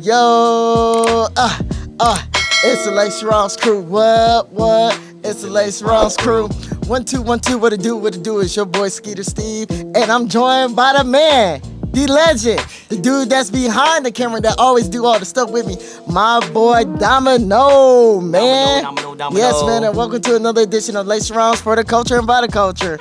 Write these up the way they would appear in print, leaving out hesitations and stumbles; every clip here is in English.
Yo, it's the Lace Ross crew. What? It's the Lace Ross crew. 1 2 1 2. What it do? It's your boy Skeeter Steve, and I'm joined by the man, the legend, the dude that's behind the camera that always do all the stuff with me, my boy Dominoe, man. Domino. Yes, man, and welcome to another edition of Lace Ross for the culture and by the culture.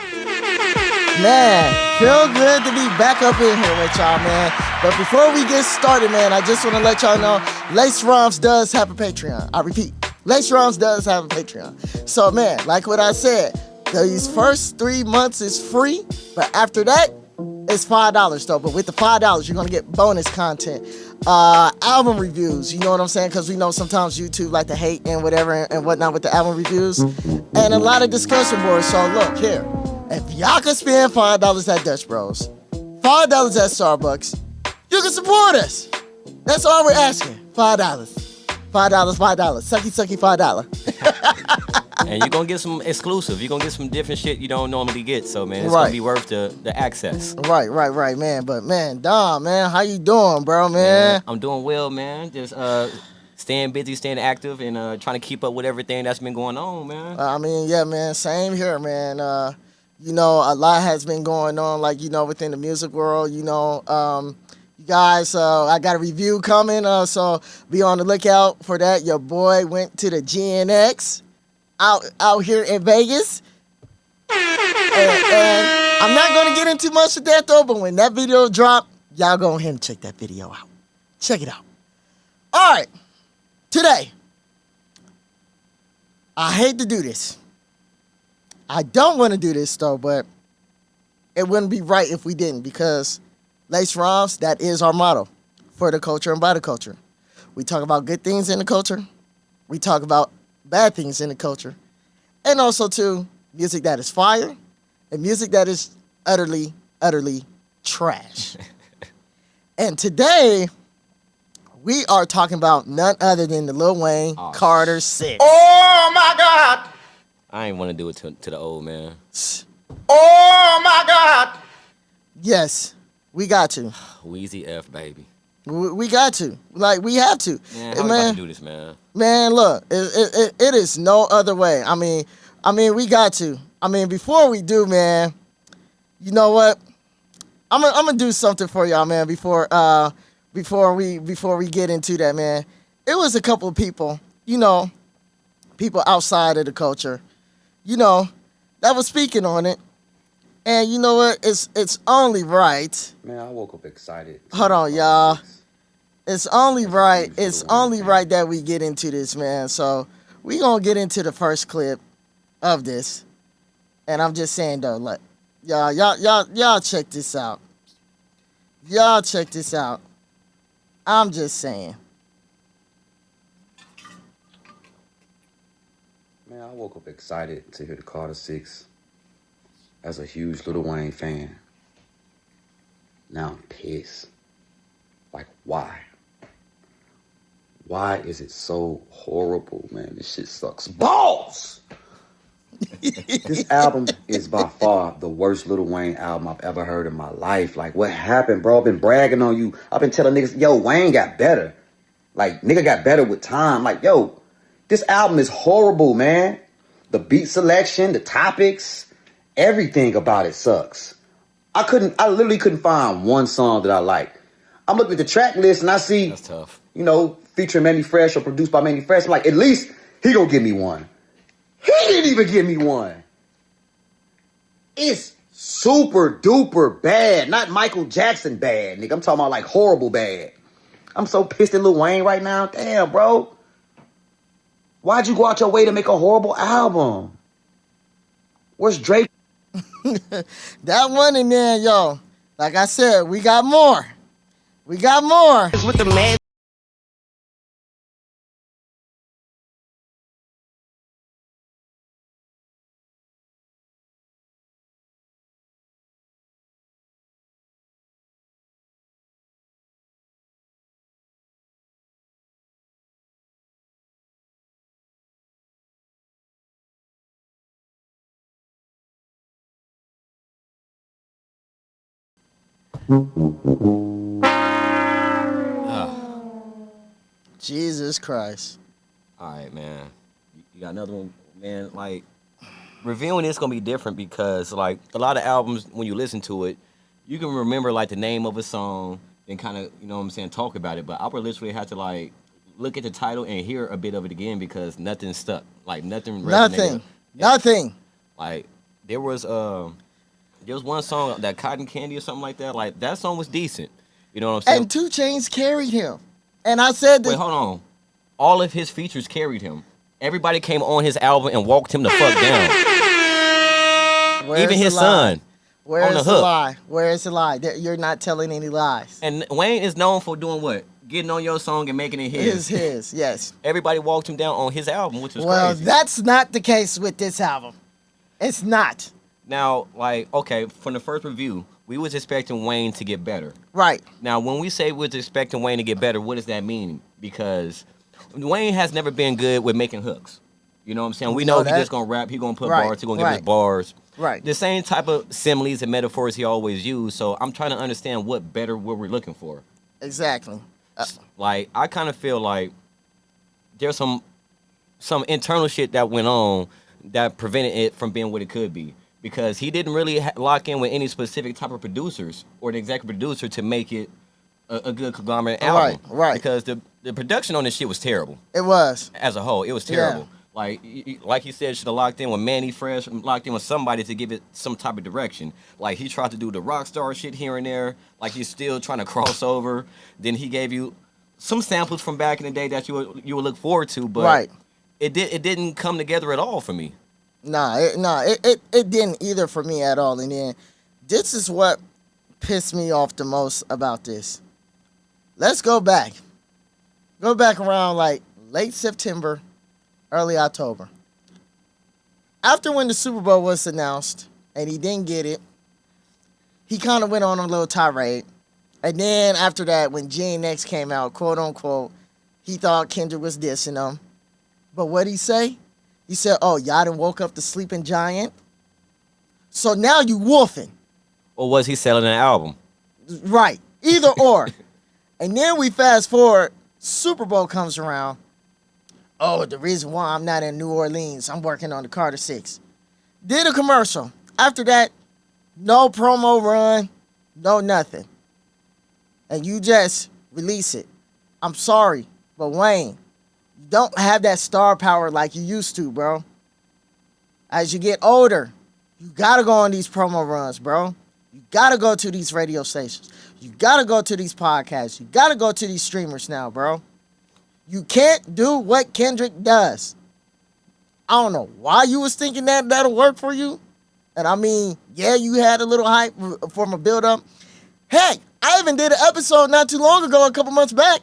Man, feel good to be back up in here with y'all, man. But before we get started, man, I just want to let y'all know Lace Roms does have a Patreon. I repeat, Lace Roms does have a Patreon. So, man, like what I said, these first 3 months is free, but after that, it's $5 though. But with the $5, you're going to get bonus content, album reviews, you know what I'm saying? Because we know sometimes YouTube like to hate and whatever and whatnot with the album reviews, and a lot of discussion boards. So, look, here. If y'all can spend $5 at Dutch Bros, $5 at Starbucks, you can support us. That's all we're asking. $5. Sucky, $5. And you're going to get some exclusive. You're going to get some different shit you don't normally get. So, man, it's Right. going to be worth the access. Right, man. But, man, Dom, man, how you doing, bro, man? I'm doing well, man. Just staying busy, staying active, and trying to keep up with everything that's been going on, man. I mean, yeah, man, same here, man. You know, a lot has been going on, like, you know, within the music world, you know. You guys, I got a review coming, so be on the lookout for that. Your boy went to the GNX out here in Vegas. And I'm not going to get into much of that, though, but when that video drop, y'all go ahead and check that video out. Check it out. All right, today, I hate to do this. I don't want to do this, though, but it wouldn't be right if we didn't, because Lace Roms, that is our motto for the culture and by the culture. We talk about good things in the culture. We talk about bad things in the culture. And also, too, music that is fire and music that is utterly trash. And today, we are talking about none other than the LILWAYNE Carter 6. Oh my God! I ain't want to do it to the old man. Oh my God! Yes, we got to. Wheezy F, baby. We got to. Like, we have to. Man, how we about to do this, man? Man, look, it is no other way. I mean, we got to. I mean, before we do, man, you know what? I'm gonna do something for y'all, man. Before we get into that, man. It was a couple of people, you know, people outside of the culture, you know, that was speaking on it. And you know what? It's only right. Man, I woke up excited. Hold on, y'all. It's only right that we get into this, man. So we gonna get into the first clip of this. And I'm just saying though, like, y'all check this out. Y'all check this out. I'm just saying. Man, I woke up excited to hear the Carter 6 as a huge LILWAYNE fan. Now I'm pissed. Like, why? Why is it so horrible, man? This shit sucks balls! This album is by far the worst LILWAYNE album I've ever heard in my life. Like, what happened, bro? I've been bragging on you. I've been telling niggas, yo, Wayne got better. Like, nigga got better with time. Like, yo, this album is horrible, man. The beat selection, the topics, everything about it sucks. I literally couldn't find one song that I liked. I'm looking at the track list and I see, That's tough. you know, featuring Manny Fresh or produced by Manny Fresh. I'm like, at least he gonna give me one. He didn't even give me one. It's super duper bad. Not Michael Jackson bad, nigga. I'm talking about like horrible bad. I'm so pissed at Lil Wayne right now. Damn, bro. Why'd you go out your way to make a horrible album? Where's Drake? That one in there, yo. Like I said, we got more. We got more. With the man. Jesus Christ. All right, man. You got another one, man. Like, reviewing this gonna be different because, like, a lot of albums, when you listen to it, you can remember like the name of a song and kind of, you know what I'm saying, talk about it. But I would literally have to like look at the title and hear a bit of it again because nothing stuck. Like nothing resonated. Nothing. Like there was one song, that Cotton Candy or something like that. Like that song was decent. You know what I'm saying? And 2 Chainz carried him. And I said that. Wait, hold on. All of his features carried him. Everybody came on his album and walked him the fuck down. Even his son. Where is the lie? Where is the lie? You're not telling any lies. And Wayne is known for doing what? Getting on your song and making it his. His, yes. Everybody walked him down on his album, which is crazy. Well, that's not the case with this album. It's not. Now, like, okay, from the first review, we was expecting Wayne to get better. Right. Now, when we say we was expecting Wayne to get better, what does that mean? Because Wayne has never been good with making hooks. You know what I'm saying? We know he's just going to rap. He's going to put bars. He's going to give us bars. Right. The same type of similes and metaphors he always used. So I'm trying to understand what we're looking for. Exactly. Like, I kind of feel like there's some internal shit that went on that prevented it from being what it could be. Because he didn't really lock in with any specific type of producers or the executive producer to make it a good conglomerate album. Right. Because the production on this shit was terrible. It was. As a whole, it was terrible. Yeah. Like he said, should have locked in with Manny Fresh, locked in with somebody to give it some type of direction. Like, he tried to do the rock star shit here and there. Like, he's still trying to cross over. Then he gave you some samples from back in the day that you would look forward to, but it didn't come together at all for me. It didn't either for me at all. And then this is what pissed me off the most about this. Let's go back. Go back around like late September, early October. After when the Super Bowl was announced and he didn't get it, he kind of went on a little tirade. And then after that, when GNX came out, quote unquote, he thought Kendrick was dissing him. But what'd he say? He said, oh, y'all done woke up the sleeping giant. So now you wolfing. Or was he selling an album? Right. Either or. And then we fast forward, Super Bowl comes around. Oh, the reason why I'm not in New Orleans, I'm working on the Carter 6. Did a commercial. After that, no promo run, no nothing. And you just release it. I'm sorry, but Wayne, you don't have that star power like you used to, bro. As you get older, you gotta go on these promo runs, bro. You gotta go to these radio stations. You gotta go to these podcasts. You gotta go to these streamers now, bro. You can't do what Kendrick does. I don't know why you was thinking that that'll work for you. And I mean, yeah, you had a little hype from a build-up. Heck, I even did an episode not too long ago, a couple months back,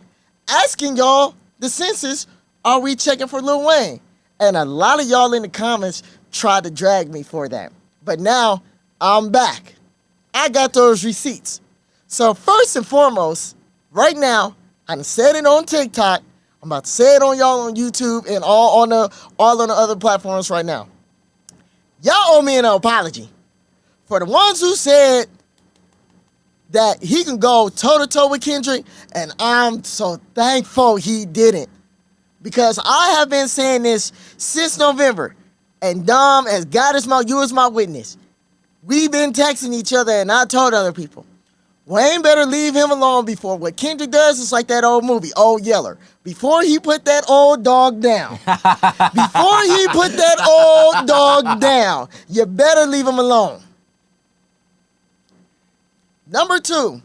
asking y'all, the census, are we checking for Lil Wayne? And a lot of y'all in the comments tried to drag me for that. But now, I'm back. I got those receipts. So first and foremost, right now, I done said it on TikTok. I'm about to say it on y'all on YouTube and all on the other platforms right now. Y'all owe me an apology. For the ones who said that he can go toe-to-toe with Kendrick, and I'm so thankful he didn't. Because I have been saying this since November, and Dom, as God is you is my witness. We've been texting each other, and I told other people, Wayne better leave him alone before what Kendrick does is like that old movie, Old Yeller. Before he put that old dog down. Before he put that old dog down, you better leave him alone. Number 2,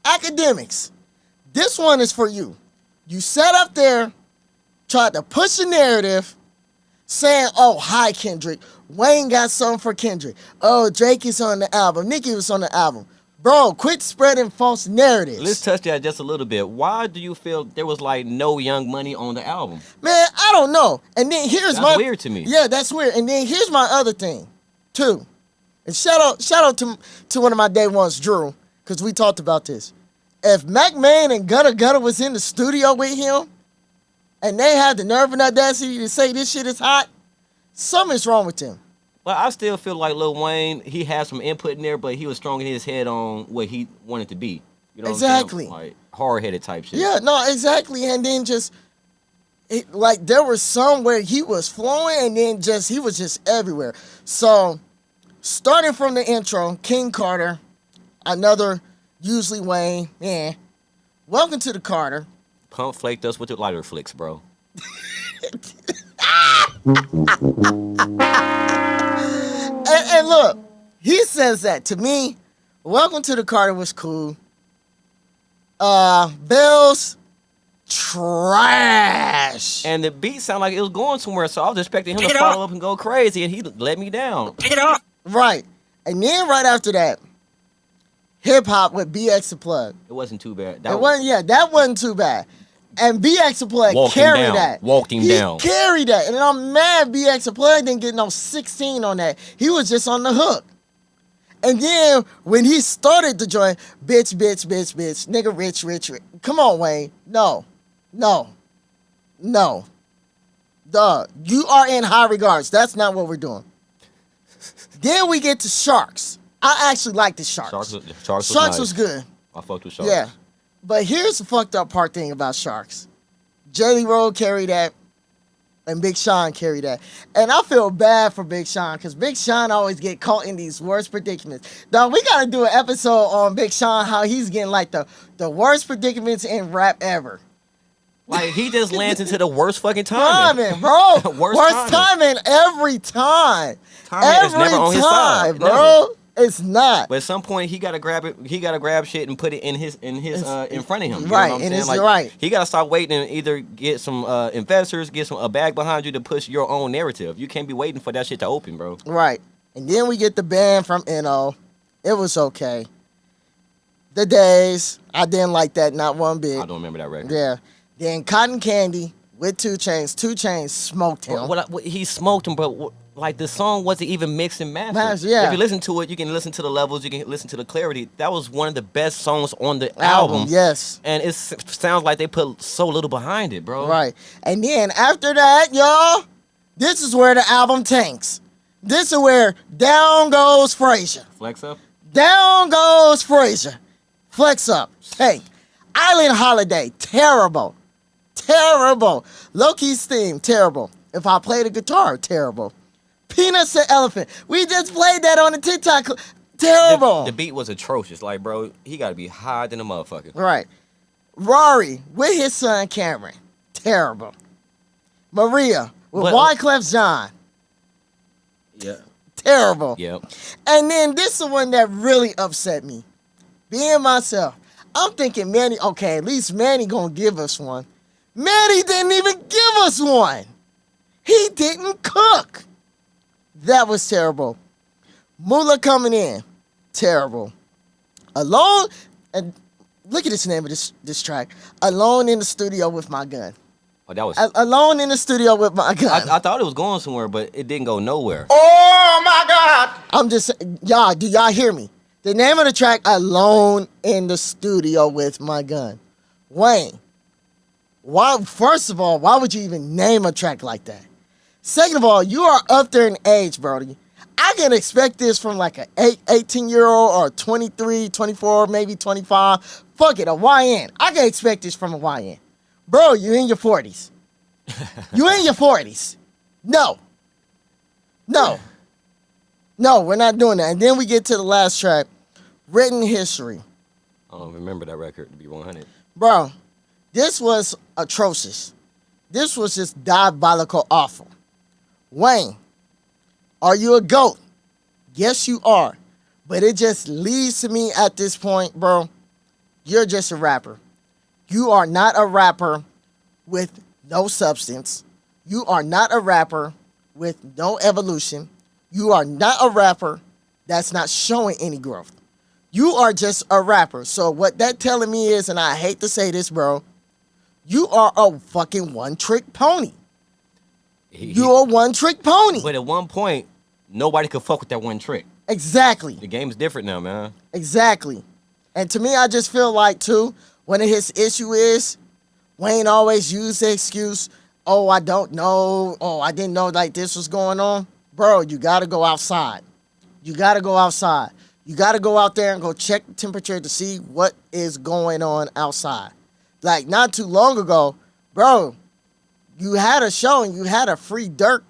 academics. This one is for you. You sat up there, tried to push a narrative, saying, oh, hi, Kendrick. Wayne got something for Kendrick. Oh, Drake is on the album. Nicki was on the album. Bro, quit spreading false narratives. Let's touch that just a little bit. Why do you feel there was like no Young Money on the album? Man, I don't know. And then that's weird to me. Yeah, that's weird. And then here's my other thing, too. And shout out to one of my day ones, Drew, because we talked about this. If Mac Man and Gutter was in the studio with him, and they had the nerve and audacity to say this shit is hot, something's wrong with them. Well, I still feel like Lil Wayne, he had some input in there, but he was strong in his head on what he wanted to be. You know Exactly. what I'm saying? Like hard-headed type shit. Yeah, no, exactly. And then like there was some where he was flowing and then he was just everywhere. So starting from the intro, King Carter, another usually Wayne, yeah. Welcome to the Carter. Pump flaked us with the lighter flicks, bro. And look, he says that to me. Welcome to the Carter was cool. Bills, trash. And the beat sounded like it was going somewhere, so I was expecting him to follow up and go crazy, and he let me down. Pick it up. Right. And then right after that, hip hop with BX the Plug. It wasn't too bad. That wasn't too bad. And BX the Plug carried that. Walked him down. He carried that. And I'm mad BX the Plug didn't get no 16 on that. He was just on the hook. And then when he started the joint, bitch, nigga, rich. Come on, Wayne. No. Dog, you are in high regards. That's not what we're doing. Then we get to Sharks. I actually like the Sharks. Sharks was good. I fucked with Sharks. Yeah. But here's the fucked up part thing about Sharks. Jelly Roll carried that, and Big Sean carried that. And I feel bad for Big Sean, because Big Sean always get caught in these worst predicaments. Dog, we got to do an episode on Big Sean, how he's getting like the worst predicaments in rap ever. Like, he just lands into the worst fucking timing. Bro. worst timing every time. Timing is never on his side, bro. Never. It's not. But at some point, he gotta grab it. He gotta grab shit and put it in front of him. You right, know what I'm and saying? it's Like, right. He gotta start waiting and either get some investors, get a bag behind you to push your own narrative. You can't be waiting for that shit to open, bro. Right. And then we get the band from NO. It was okay. The Days, I didn't like that, not one bit. I don't remember that record. Yeah. Then Cotton Candy with 2 Chainz. 2 Chainz smoked him. He smoked him, but like the song wasn't even mixed and mastered. Yeah. If you listen to it, you can listen to the levels, you can listen to the clarity. That was one of the best songs on the album. Yes. And it sounds like they put so little behind it, bro. Right. And then after that, y'all, this is where the album tanks. This is where down goes Frazier. Flex up. Down goes Frazier. Flex up. Tank. Island Holiday. Terrible. Low-key's theme. Terrible. If I play the guitar, terrible. Peanuts and Elephant. We just played that on the TikTok. Terrible. The beat was atrocious. Like, bro, he got to be higher than a motherfucker. Right. Rory with his son Cameron. Terrible. Maria with Wyclef Jean. Yeah. Terrible. Yep. And then this is the one that really upset me. Being myself. I'm thinking Manny, okay, at least Manny gonna give us one. Manny didn't even give us one. He didn't cook. That was terrible. Moolah coming in. Terrible. Alone, and look at this name of this track. Alone in the studio with my gun. Oh, that was... Alone in the studio with my gun. I thought it was going somewhere, but it didn't go nowhere. Oh, my God. I'm just, y'all, do y'all hear me? The name of the track, Alone in the Studio with My Gun. Wayne, first of all, why would you even name a track like that? Second of all, you are up there in age, Brody. I can expect this from like an 18-year-old or 23, 24, maybe 25. Fuck it, a YN. I can expect this from a YN. Bro, you in your 40s. You in your 40s. No, we're not doing that. And then we get to the last track, Written History. I don't remember that record to be 100. Bro, this was atrocious. This was just diabolical awful. Wayne, are you a GOAT? Yes, you are. But it just leads to me at this point, bro, you're just a rapper. You are not a rapper with no substance. You are not a rapper with no evolution. You are not a rapper that's not showing any growth. You are just a rapper. So what that telling me is, and I hate to say this, bro, you are a fucking one-trick pony. You're a one-trick pony. But at one point, nobody could fuck with that one trick. Exactly. The game's different now, man. Exactly. And to me, I just feel like, too, one of his issue is Wayne always used the excuse, oh, I don't know. Oh, I didn't know like this was going on. Bro, you got to go outside. You got to go outside. You got to go out there and go check the temperature to see what is going on outside. Like, not too long ago, bro, you had a show and you had a free Dirk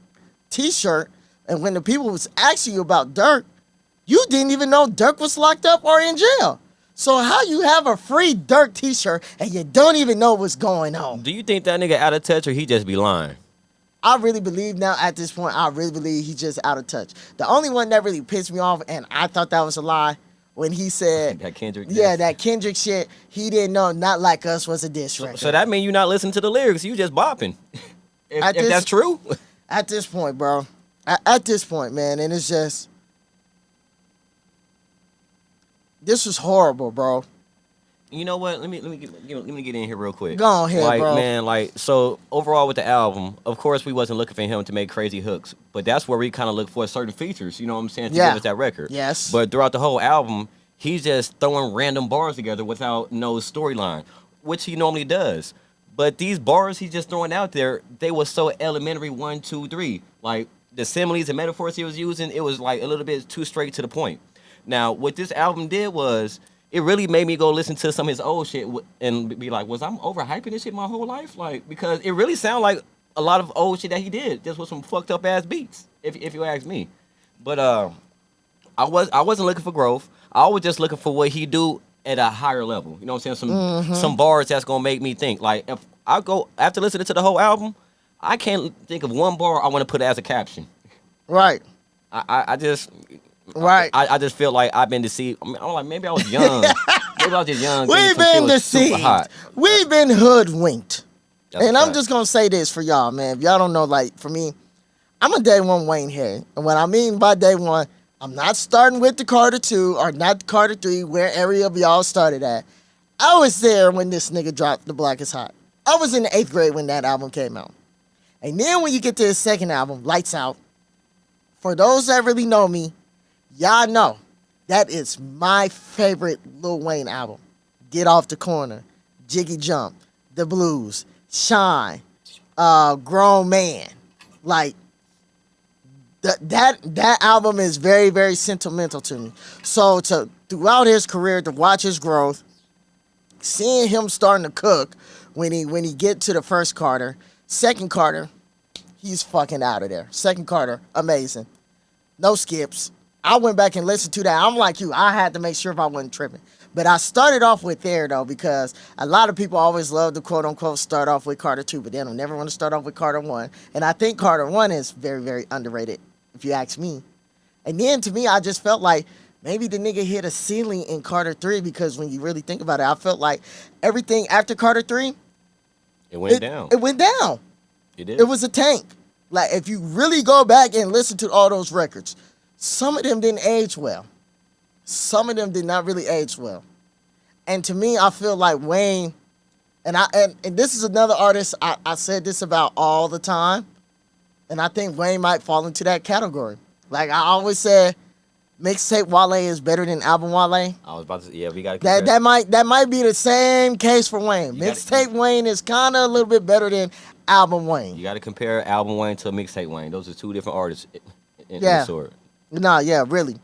t-shirt, and when the people was asking you about Dirk, you didn't even know Dirk was locked up or in jail. So how you have a free Dirk t-shirt and you don't even know what's going on? Do you think that nigga out of touch or he just be lying? I really believe now at this point, I really believe he's just out of touch. The only one that really pissed me off, and I thought that was a lie, when he said, that Kendrick yeah, that Kendrick shit, he didn't know Not Like Us was a diss record. So that means you not listening to the lyrics. You just bopping. if that's true. At this point, bro. At this point, man, and it's just, this was horrible, bro. You know what? Let me get in here real quick. Go ahead, like, bro. Man, like, so overall with the album, of course we wasn't looking for him to make crazy hooks, but that's where we kind of look for certain features. You know what I'm saying? To give us that record. Yes. But throughout the whole album, he's just throwing random bars together without no storyline, which he normally does. But these bars he's just throwing out there, they were so elementary. 1, 2, 3. Like the similes and metaphors he was using, it was like a little bit too straight to the point. Now, what this album did was, it really made me go listen to some of his old shit and be like, was I overhyping this shit my whole life? Like, because it really sounded like a lot of old shit that he did, just with some fucked up ass beats, if you ask me. But I wasn't looking for growth. I was just looking for what he do at a higher level. You know what I'm saying? Some bars that's gonna make me think. Like, if I go after listening to the whole album, I can't think of one bar I want to put as a caption. Right. I just. Right. I just feel like I've been deceived. I mean, I'm like, maybe I was young. Maybe I was just young. We've been deceived. We've been hoodwinked. And I'm just going to say this for y'all, man. If y'all don't know, like, for me, I'm a day one Wayne head. And what I mean by day one, I'm not starting with the Carter 2 or not the Carter 3, where every of y'all started at. I was there when this nigga dropped The Block Is Hot. I was in the 8th grade when that album came out. And then when you get to his second album, Lights Out, for those that really know me, y'all know that is my favorite Lil Wayne album. Get Off the Corner, Jiggy Jump, The Blues, Shine, Grown Man. Like, that album is very, very sentimental to me. So throughout his career, to watch his growth, seeing him starting to cook when he get to the first Carter, second Carter, he's fucking out of there. Second Carter, amazing. No skips. I went back and listened to that. I'm like you. I had to make sure if I wasn't tripping. But I started off with there, though, because a lot of people always love to, quote-unquote, start off with Carter 2, but they don't never want to start off with Carter 1. And I think Carter 1 is very, very underrated, if you ask me. And then, to me, I just felt like maybe the nigga hit a ceiling in Carter 3, because when you really think about it, I felt like everything after Carter 3, it went down. It went down. It did. It was a tank. Like, if you really go back and listen to all those records, some of them didn't age well. Some of them did not really age well. And to me, I feel like Wayne, and this is another artist I said this about all the time, and I think Wayne might fall into that category. Like I always said, mixtape Wale is better than album Wale. I was about to, we got to that might be the same case for Wayne. Mixtape Wayne is kind of a little bit better than album Wayne. You got to compare album Wayne to mixtape Wayne. Those are two different artists in the sort. Nah, yeah, really.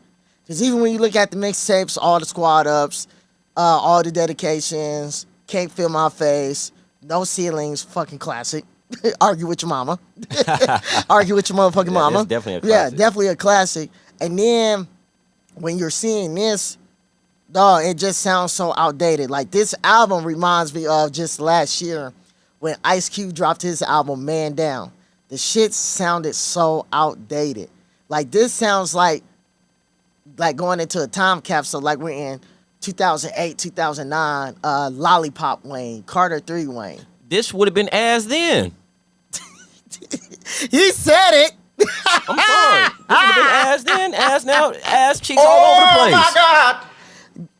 Because even when you look at the mixtapes, all the squad ups, all the dedications, Can't Feel My Face, No Ceilings, fucking classic. Argue with your mama. Argue with your motherfucking mama. It's definitely a classic. Yeah, definitely a classic. And then when you're seeing this, dog, it just sounds so outdated. Like this album reminds me of just last year when Ice Cube dropped his album Man Down. The shit sounded so outdated. Like this sounds like going into a time capsule, like we're in 2008, 2009, Lollipop Wayne, Carter 3 Wayne. This would have been ass then. He said it. I'm sorry. This would have been ass then, ass now, ass cheeks all over the place. Oh my God.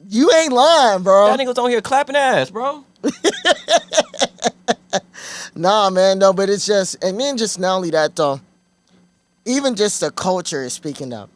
You ain't lying, bro. That nigga was on here clapping ass, bro. Nah, man, no, but it's just, and then just not only that, though, even just the culture is speaking up.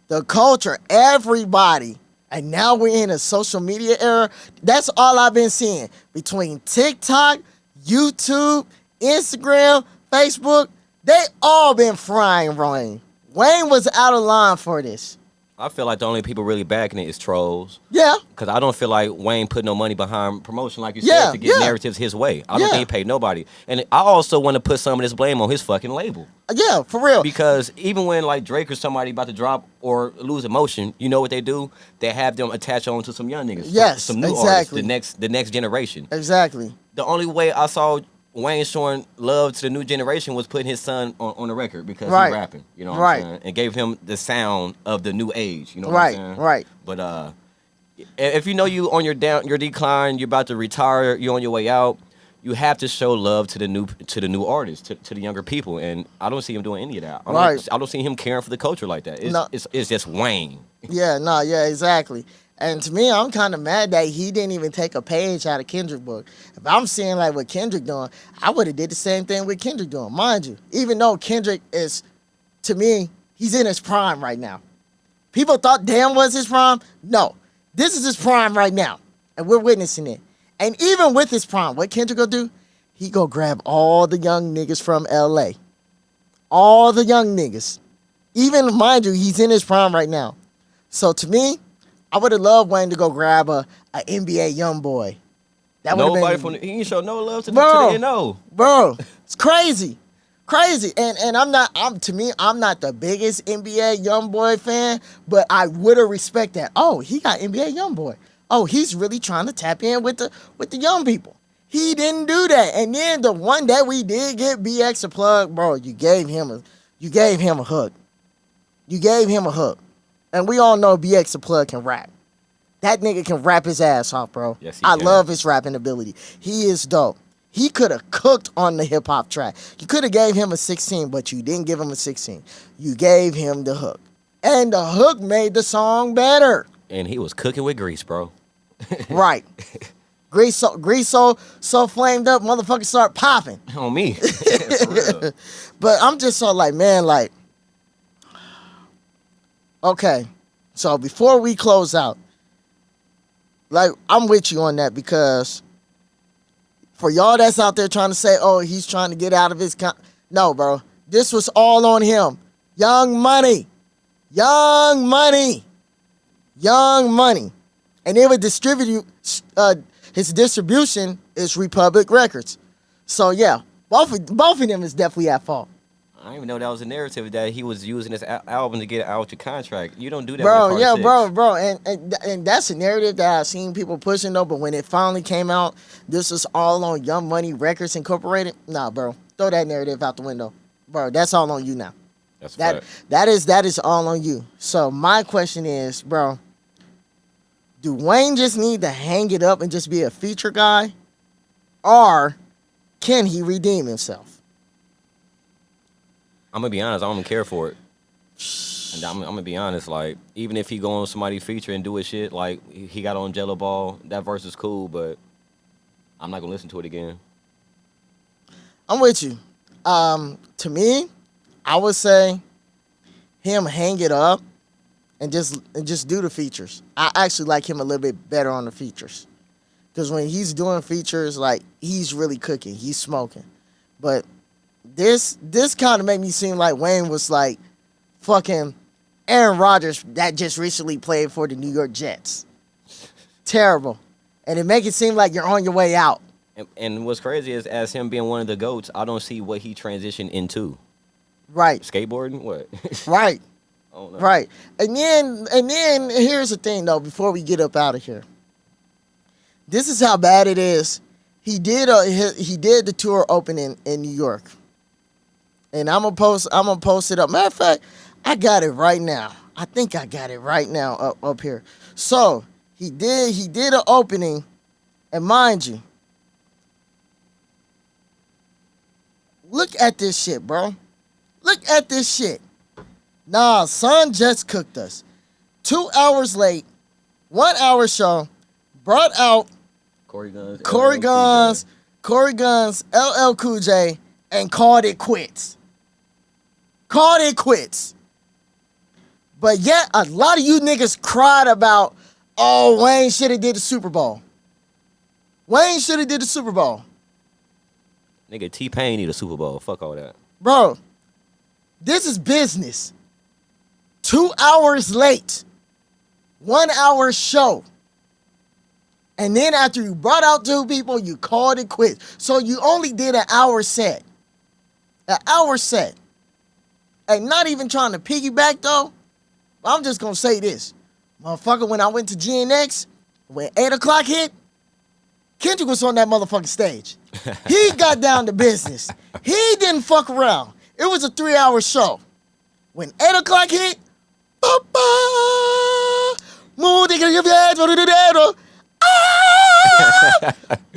The culture, everybody, and now we're in a social media era. That's all I've been seeing between TikTok, YouTube, Instagram, Facebook. They all been frying Wayne. Wayne was out of line for this. I feel like the only people really backing it is trolls. Yeah. Because I don't feel like Wayne put no money behind promotion, like you Yeah, said, to get yeah. narratives his way. I don't Yeah. think he paid nobody. And I also want to put some of this blame on his fucking label. Yeah, for real. Because even when like Drake or somebody about to drop or lose emotion, you know what they do? They have them attach on to some young niggas. Yes, some new exactly. artists, the next generation. Exactly. The only way I saw Wayne showing love to the new generation was putting his son on the record because Right. he's rapping. You know what Right. I'm saying? And gave him the sound of the new age. You know what I'm Right, saying? right. But if you know you on your decline, you're about to retire, you're on your way out, you have to show love to the new artists, to the younger people, and I don't see him doing any of that. I don't see him caring for the culture like that. It's just Wayne. Yeah, no, yeah, exactly. And to me, I'm kind of mad that he didn't even take a page out of Kendrick book. If I'm seeing like what Kendrick doing, I would have did the same thing with Kendrick doing, mind you. Even though Kendrick is, to me, he's in his prime right now. People thought Damn was his prime. No, this is his prime right now, and we're witnessing it. And even with his prime, what Kendrick gonna do? He gonna grab all the young niggas from LA, all the young niggas. Even mind you, he's in his prime right now. So to me, I would have loved Wayne to go grab a NBA young boy. That would Nobody have from been, he ain't show no love to Bro. the NO. bro. It's crazy, crazy. And I'm not the biggest NBA young boy fan, but I would have respect that. Oh, he got NBA young boy. Oh, he's really trying to tap in with the young people. He didn't do that. And then the one that we did get, BX a plug, bro. You gave him a hook. You gave him a hook. And we all know BX the Plug can rap. That nigga can rap his ass off, bro. Yes, he I can. love his rapping ability. He is dope. He could have cooked on the hip hop track. You could have gave him a 16, but you didn't give him a 16. You gave him the hook. And the hook made the song better. And he was cooking with grease, bro. Right. Grease so flamed up, motherfuckers start popping. On me. For real. But I'm just so like, man, like, okay, so before we close out, like, I'm with you on that because for y'all that's out there trying to say, oh, he's trying to get out of his no, bro. This was all on him. Young Money. Young Money. Young Money. And they would distribute, his distribution is Republic Records. So, yeah, both of them is definitely at fault. I didn't even know that was a narrative that he was using this album to get out your contract. You don't do that, Bro, with yeah, Part 6. bro. And that's a narrative that I've seen people pushing, though. But when it finally came out, this was all on Young Money Records Incorporated. Nah, bro. Throw that narrative out the window. Bro, that's all on you now. That's That is all on you. So my question is, bro, do Wayne just need to hang it up and just be a feature guy? Or can he redeem himself? I'm gonna be honest. I don't even care for it. And I'm gonna be honest. Like, even if he go on somebody feature and do his shit, like he got on Jello Ball, that verse is cool, but I'm not gonna listen to it again. I'm with you. To me, I would say him hang it up and just do the features. I actually like him a little bit better on the features. Because when he's doing features, like, he's really cooking. He's smoking. But this kind of made me seem like Wayne was like fucking Aaron Rodgers that just recently played for the New York Jets. Terrible. And it make it seem like you're on your way out. And what's crazy is, as him being one of the GOATs, I don't see what he transitioned into. Right. Skateboarding? What? Right. I don't know. Right. And then here's the thing, though, before we get up out of here. This is how bad it is. He did the tour opening in New York. And I'm gonna post it up. Matter of fact, I got it right now. I think I got it right now up here. So he did an opening, and mind you, look at this shit, bro. Look at this shit. Nah, son just cooked us. 2 hours late, 1 hour show, brought out Corey Guns, LL Cool J, and called it quits. Called it quits. But yet, a lot of you niggas cried about, oh, Wayne should have did the Super Bowl. Wayne should have did the Super Bowl. Nigga, T-Pain need a Super Bowl. Fuck all that. Bro, this is business. 2 hours late. 1 hour show. And then after you brought out 2 people, you called it quits. So you only did an hour set. An hour set. And not even trying to piggyback though. I'm just gonna say this. Motherfucker, when I went to GNX, when 8 o'clock hit, Kendrick was on that motherfucking stage. He got down to business. He didn't fuck around. It was a 3-hour show. When 8 o'clock hit,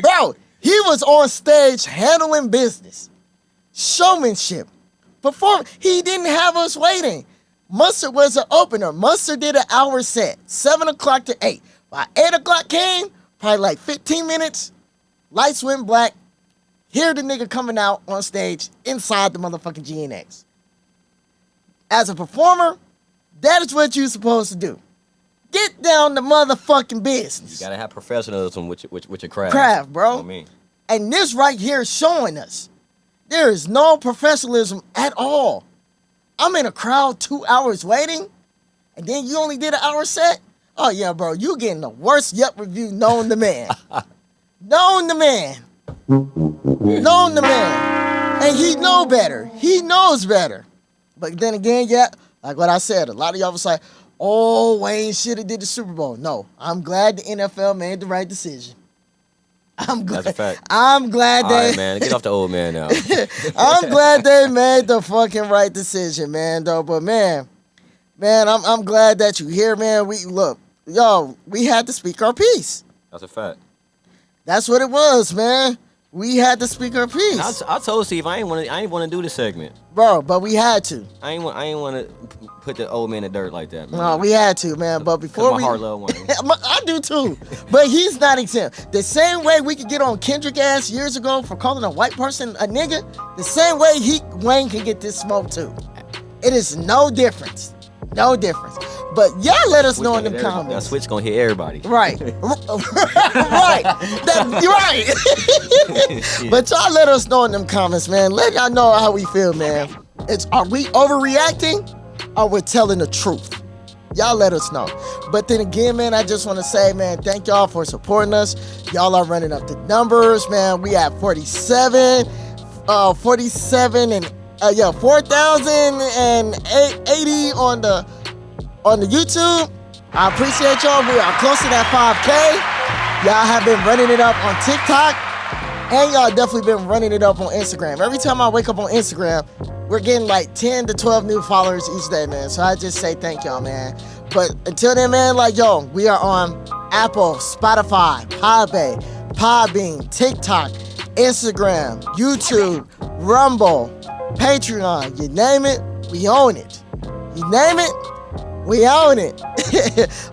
bro, he was on stage handling business, showmanship, perform. He didn't have us waiting. Mustard was an opener. Mustard did an hour set, 7 o'clock to 8. By 8 o'clock came, probably like 15 minutes, lights went black. Hear the nigga coming out on stage inside the motherfucking GNX. As a performer, that is what you're supposed to do. Get down to motherfucking business. You gotta have professionalism with your craft. Craft, bro. You know what I mean? And this right here is showing us there is no professionalism at all. I'm in a crowd 2 hours waiting, and then you only did an hour set? Oh, yeah, bro, you getting the worst Yelp review known to man. Known to man. Known to man. And he know better. He knows better. But then again, yeah, like what I said, a lot of y'all was like, oh, Wayne should have did the Super Bowl. No, I'm glad the NFL made the right decision. I'm glad. That's a fact. I'm glad All they. right, man. Get off the old man now. I'm glad they made the fucking right decision, man. Though, but man, I'm glad that you here, man. We had to speak our piece. That's a fact. That's what it was, man. We had to speak our piece, I told Steve I ain't want to do this segment. bro. But we had to. I ain't want to put the old man in the dirt like that, man. No, we had to, man. But before my heart love Wayne. I do too. But he's not exempt. The same way we could get on Kendrick ass years ago for calling a white person a nigga, the same way Wayne can get this smoke too. It is no difference. No difference. But y'all let us know in the That comments. switch gonna hit everybody. Right. Right. You're right. But y'all let us know in them comments, man. Let y'all know how we feel, man. Are we overreacting or we're telling the truth? Y'all let us know. But then again, man, I just want to say, man, thank y'all for supporting us. Y'all are running up the numbers, man. We at 47 and 4,080 on the YouTube. I appreciate y'all. We are close to that 5K. Y'all have been running it up on TikTok, and y'all definitely been running it up on Instagram. Every time I wake up on Instagram, we're getting like 10 to 12 new followers each day, man. So I just say thank y'all, man. But until then, man, we are on Apple, Spotify, Podbean, TikTok, Instagram, YouTube, Rumble, Patreon. You name it, we own it. You name it, we own it.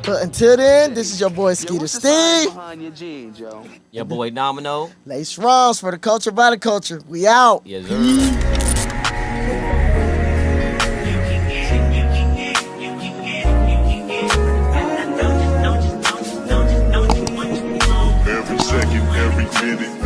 But until then, this is your boy Skeeter Steve. Your boy Dominoe. Lace Rhymes for the culture by the culture. We out. Yes, sir. Every second, every minute,